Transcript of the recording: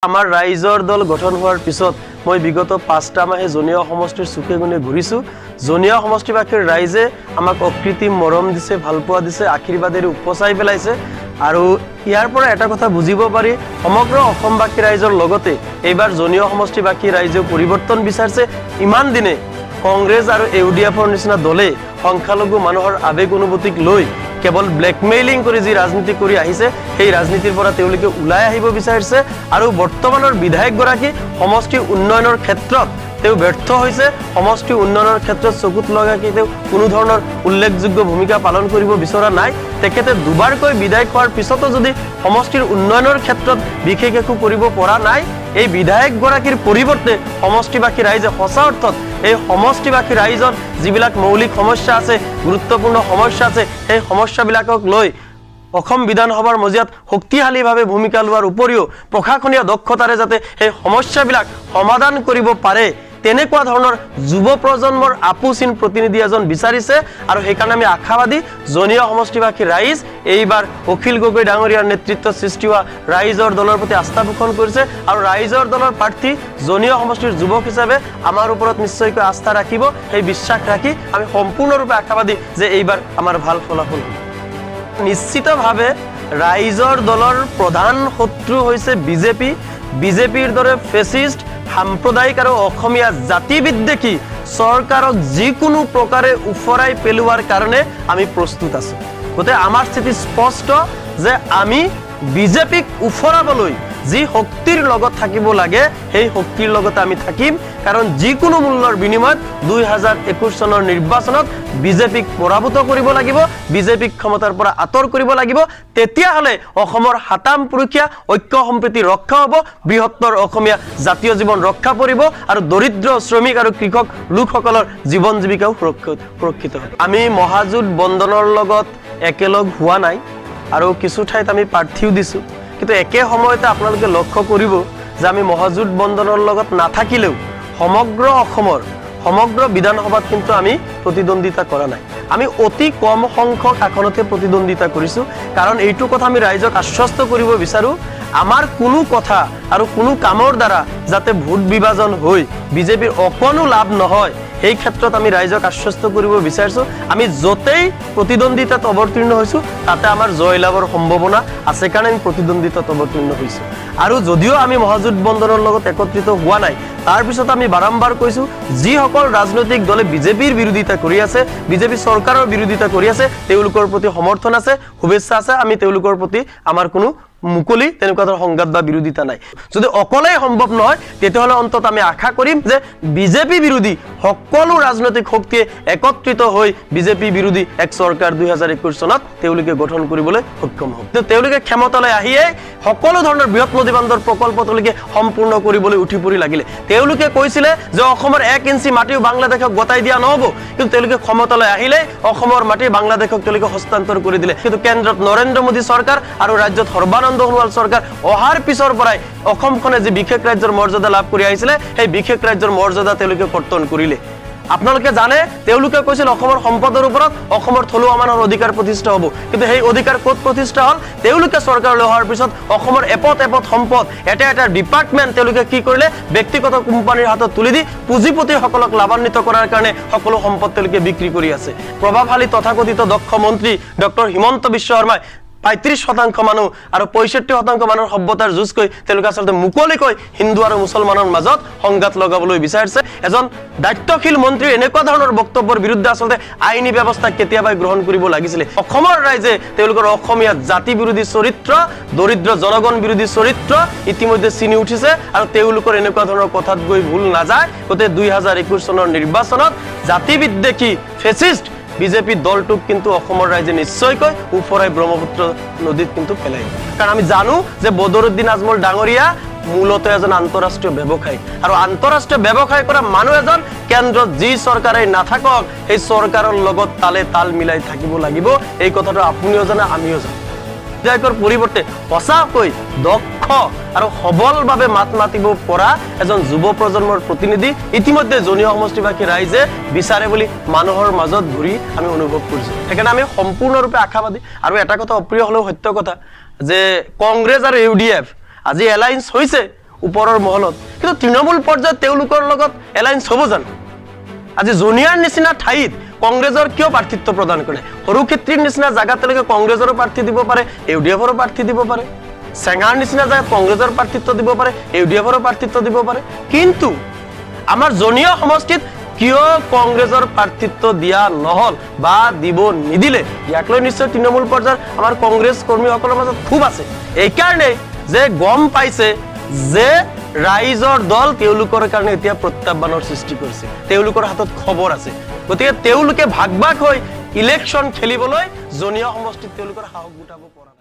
আমাৰ ৰাইজৰ দল গঠন হোৱাৰ পিছত মই বিগত 5টা মাহে জনীয়া সমষ্টিৰ চুকে গুণে ঘূৰিছো। জনীয়া সমষ্টিবাসীৰ ৰাইজে আমাক অকৃত্ৰিম মৰম দিছে, ভালপোৱা দিছে, আশীৰ্বাদেৰে উপচাই পেলাইছে। আৰু ইয়াৰ পৰা এটা কথা বুজিব পাৰি, সমগ্ৰ অসমবাসী ৰাইজৰ লগতে এইবাৰ জনীয়া সমষ্টিবাসী ৰাইজেও পৰিৱৰ্তন বিচাৰিছে। ইমান দিনে কংগ্ৰেছ আৰু ইউডিএফৰ নিচিনা দলে সংখ্যালঘু মানুহৰ আবেগ অনুভূতিক লৈ কেৱল ব্লেকমেইলিং কৰি যি ৰাজনীতি কৰি আহিছে, সেই ৰাজনীতিৰ পৰা তেওঁলোকে ওলাই আহিব বিচাৰিছে। আৰু বৰ্তমানৰ বিধায়কগৰাকী সমষ্টি উন্নয়নৰ ক্ষেত্ৰত তেওঁ ব্যৰ্থ হৈছে। সমষ্টি উন্নয়নৰ ক্ষেত্ৰত চকুত লগাকৈ তেওঁ কোনো ধৰণৰ উল্লেখযোগ্য ভূমিকা পালন কৰিব বিচৰা নাই। তেখেতে দুবাৰকৈ বিধায়ক হোৱাৰ পিছতো যদি সমষ্টিৰ উন্নয়নৰ ক্ষেত্ৰত বিশেষ একো কৰিব পৰা নাই, এই বিধায়কগৰাকীৰ পৰিৱৰ্তে সমষ্টিবাসী ৰাইজে সঁচা অৰ্থত এই সমষ্টিবাসী ৰাইজৰ যিবিলাক মৌলিক সমস্যা আছে, গুৰুত্বপূৰ্ণ সমস্যা আছে, সেই সমস্যাবিলাকক লৈ অসম বিধানসভাৰ মজিয়াত শক্তিশালীভাৱে ভূমিকা লোৱাৰ উপৰিও প্ৰশাসনীয় দক্ষতাৰে যাতে সেই সমস্যাবিলাক সমাধান কৰিব পাৰে, তেনেকুৱা ধৰণৰ যুৱ প্ৰজন্মৰ আপুচিন প্ৰতিনিধি এজন বিচাৰিছে। আৰু সেইকাৰণে আমি আশাবাদী জনীয়া সমষ্টিবাসী ৰাইজ এইবাৰ অখিল গগৈ ডাঙৰীয়াৰ নেতৃত্বত সৃষ্টি হোৱা ৰাইজৰ দলৰ প্ৰতি আস্থা পোষণ কৰিছে। আৰু ৰাইজৰ দলৰ প্ৰাৰ্থী জনীয়া সমষ্টিৰ যুৱক হিচাপে আমাৰ ওপৰত নিশ্চয়কৈ আস্থা ৰাখিব। সেই বিশ্বাস ৰাখি আমি সম্পূৰ্ণৰূপে আশাবাদী যে এইবাৰ আমাৰ ভাল ফলাফল হ'ব। নিশ্চিতভাৱে ৰাইজৰ দলৰ প্ৰধান শত্ৰু হৈছে বিজেপি। বিজেপিৰ দৰে ফেচিষ্ট, সাম্প্ৰদায়িক আৰু অসমীয়া জাতিবিদ্বেষী চৰকাৰক যিকোনো প্ৰকাৰে উফৰাই পেলোৱাৰ কাৰণে আমি প্ৰস্তুত আছো। গতিকে আমাৰ স্থিতি স্পষ্ট যে আমি বিজেপিক উফৰাবলৈ যি শক্তিৰ লগত থাকিব লাগে, সেই শক্তিৰ লগতে আমি থাকিম। কাৰণ যিকোনো মূল্যৰ বিনিময়ত 2021 চনৰ নিৰ্বাচনত বিজেপিক পৰাভূত কৰিব লাগিব, বিজেপিক ক্ষমতাৰ পৰা আঁতৰ কৰিব লাগিব। তেতিয়াহ'লে অসমৰ 7ম পুৰুষীয়া ঐক্য সম্প্ৰীতি ৰক্ষা হ'ব, বৃহত্তৰ অসমীয়া জাতীয় জীৱন ৰক্ষা পৰিব, আৰু দৰিদ্ৰ শ্ৰমিক আৰু কৃষক লোকসকলৰ জীৱন জীৱিকাও সুৰক্ষিত হ'ব। আমি মহাজোঁট বন্ধনৰ লগত একেলগ হোৱা নাই, আৰু কিছু ঠাইত আমি প্ৰাৰ্থীও দিছোঁ। কিন্তু একে সময়তে আপোনালোকে লক্ষ্য কৰিব যে আমি মহাজোঁট বন্ধনৰ লগত নাথাকিলেও সমগ্ৰ অসমৰ সমগ্ৰ বিধানসভাত কিন্তু আমি প্ৰতিদ্বন্দ্বিতা কৰা নাই। আমি অতি কম সংখ্যক আসনতে প্ৰতিদ্বন্দ্বিতা কৰিছোঁ। কাৰণ এইটো কথা আমি ৰাইজক আশ্বস্ত কৰিব বিচাৰোঁ, আমাৰ কোনো কথা আৰু কোনো কামৰ দ্বাৰা যাতে ভোট বিভাজন হৈ বিজেপিৰ অকণো লাভ নহয়, সেই ক্ষেত্ৰত আমি ৰাইজক আশ্বস্ত কৰিব বিচাৰিছোঁ। আমি য'তেই প্ৰতিদ্বন্দ্বিতাত অৱতীৰ্ণ হৈছোঁ তাতে আমাৰ জয়লাভৰ সম্ভাৱনা আছে কাৰণে আমি প্ৰতিদ্বন্দ্বিতাত অৱতীৰ্ণ হৈছোঁ। আৰু যদিও আমি মহাজোঁট বন্ধনৰ লগত একত্ৰিত হোৱা নাই, তাৰপিছত আমি বাৰম্বাৰ কৈছোঁ, যিসকল ৰাজনৈতিক দলে বিজেপিৰ বিৰোধিতা কৰি আছে, বিজেপি চৰকাৰৰ বিৰোধিতা কৰি আছে, তেওঁলোকৰ প্ৰতি সমৰ্থন আছে, শুভেচ্ছা আছে। আমি তেওঁলোকৰ প্ৰতি আমাৰ কোনো মুকলি তেনেকুৱা ধৰণৰ সংঘাত বা বিৰোধিতা নাই। যদি অকলেই সম্ভৱ নহয়, তেতিয়াহ'লে অন্তত আমি আশা কৰিম যে বিজেপি বিৰোধী সকলো ৰাজনৈতিক শক্তিয়ে একত্ৰিত হৈ বিজেপি বিৰোধী এক চৰকাৰ 2021 চনত তেওঁলোকে গঠন কৰিবলৈ সক্ষম হ'ব। তেওঁলোকে ক্ষমতালৈ আহিয়ে সকলো ধৰণৰ বৃহৎ নদীবান্ধৰ প্ৰকল্প তেওঁলোকে সম্পূৰ্ণ কৰিবলৈ উঠি পৰি লাগিলে। তেওঁলোকে কৈছিলে যে অসমৰ 1 ইঞ্চি মাটিও বাংলাদেশক গতাই দিয়া নহ'ব, কিন্তু তেওঁলোকে ক্ষমতালৈ আহিলে অসমৰ মাটি বাংলাদেশক তেওঁলোকে হস্তান্তৰ কৰি দিলে। কিন্তু কেন্দ্ৰত নৰেন্দ্ৰ মোদী চৰকাৰ আৰু ৰাজ্যত সৰ্বানন্দ সোণোৱাল চৰকাৰ অহাৰ পিছৰ পৰাই অসমখনে যি বিশেষ ৰাজ্যৰ মৰ্যাদা লাভ কৰি আহিছিলে, সেই বিশেষ ৰাজ্যৰ মৰ্যাদা তেওঁলোকে কৰ্তন কৰিলে। আপোনালোকে জানে, তেওঁলোকে কৈছিল অসমৰ সম্পদৰ ওপৰত অসমৰ থলুৱা মানুহৰ অধিকাৰ প্ৰতিষ্ঠা হ'ব, কিন্তু সেই অধিকাৰ ক'ত প্ৰতিষ্ঠা হ'ল? তেওঁলোকে চৰকাৰলৈ অহাৰ পিছত অসমৰ এপদ সম্পদ, এটা ডিপাৰ্টমেণ্ট তেওঁলোকে কি কৰিলে? ব্যক্তিগত কোম্পানীৰ হাতত তুলি দি পুঁজিপতিসকলক লাভান্বিত কৰাৰ কাৰণে সকলো সম্পদ তেওঁলোকে বিক্ৰী কৰি আছে। প্ৰভাৱশালী তথাকথিত দক্ষ মন্ত্ৰী ডক্টৰ হিমন্ত বিশ্ব শৰ্মাই 35% মানুহ আৰু 65% মানুহৰ সভ্যতাৰ যুঁজ কৈ তেওঁলোকে আচলতে মুকলিকৈ হিন্দু আৰু মুছলমানৰ মাজত সংঘাত লগাবলৈ বিচাৰিছে। এজন দায়িত্বশীল মন্ত্ৰীৰ এনেকুৱা ধৰণৰ বক্তব্যৰ বিৰুদ্ধে আচলতে আইনী ব্যৱস্থা কেতিয়াবাই গ্ৰহণ কৰিব লাগিছিলে। অসমৰ ৰাইজে তেওঁলোকৰ অসমীয়া জাতি বিৰোধী চৰিত্ৰ, দৰিদ্ৰ জনগণ বিৰোধী চৰিত্ৰ ইতিমধ্যে চিনি উঠিছে, আৰু তেওঁলোকৰ এনেকুৱা ধৰণৰ কথাত গৈ ভুল নাযায়। গতিকে 2021 চনৰ নিৰ্বাচনত জাতিবিদ্বেষী ফেচিষ্ট বিজেপি দলটোক কিন্তু অসমৰ ৰাইজে নিশ্চয়কৈ উফৰাই ব্ৰহ্মপুত্ৰ নদীত কিন্তু পেলাই। কাৰণ আমি জানো যে বদৰুদ্দিন আজমল ডাঙৰীয়া মূলতঃ এজন আন্তঃৰাষ্ট্ৰীয় ব্যৱসায়ী, আৰু আন্তঃৰাষ্ট্ৰীয় ব্যৱসায় কৰা মানুহ এজন কেন্দ্ৰত যি চৰকাৰে নাথাকক সেই চৰকাৰৰ লগত তাল মিলাই থাকিব লাগিব। এই কথাটো আপুনিও জানে, আমিও জানো। বিধায়কৰ পৰিৱৰ্তে সঁচাকৈ দক্ষ আৰু সবলভাৱে মাত মাতিব পৰা এজন যুৱ প্ৰজন্মৰ প্ৰতিনিধি ইতিমধ্যে জনীয়া সমষ্টিবাসী ৰাইজে বিচাৰে বুলি মানুহৰ মাজত ঘূৰি আমি অনুভৱ কৰিছোঁ। সেইকাৰণে আমি সম্পূৰ্ণৰূপে আশাবাদী। আৰু এটা কথা অপ্ৰিয় হ'লেও সত্য কথা যে কংগ্ৰেছ আৰু ইউডিএফ আজি এলায়েন্স হৈছে ওপৰৰ মহলত, কিন্তু তৃণমূল পৰ্যায়ত তেওঁলোকৰ লগত এলায়েন্স হ'ব জানো? আজি জুনিয়াৰ নিচিনা ঠাইত কংগ্ৰেছৰ কিয় প্ৰাৰ্থিত্ব প্ৰদান কৰে? সৰুক্ষেত্ৰীৰ নিচিনা জাগাত তেওঁলোকে কংগ্ৰেছৰো প্ৰাৰ্থী দিব পাৰে, ইউডিএফৰো প্ৰাৰ্থী দিব পাৰে, চেঙাৰ নিচিনা জাগাত কংগ্ৰেছৰ প্ৰাৰ্থিত্ব দিব পাৰে, ইউডিএফৰো প্ৰাৰ্থিত্ব দিব পাৰে, কিন্তু আমাৰ জনীয় সমষ্টিত কিয় কংগ্ৰেছৰ প্ৰাৰ্থিত্ব দিয়া নহল বা দিব নিদিলে, ইয়াক লৈ নিশ্চয় তৃণমূল পৰ্যায়ৰ আমাৰ কংগ্ৰেছ কৰ্মীসকলৰ মাজত ক্ষোভ আছে। এইকাৰণেই যে গম পাইছে যে ৰাইজৰ দল তেওঁলোকৰ কাৰণে এতিয়া প্ৰত্যাহ্বানৰ সৃষ্টি কৰিছে, তেওঁলোকৰ হাতত খবৰ আছে, গতিকে তেওঁলোকে ভাগ ভাগ হৈ ইলেকশ্যন খেলিবলৈ জনীয় সমষ্টিত তেওঁলোকৰ সাহস গোটাব পৰা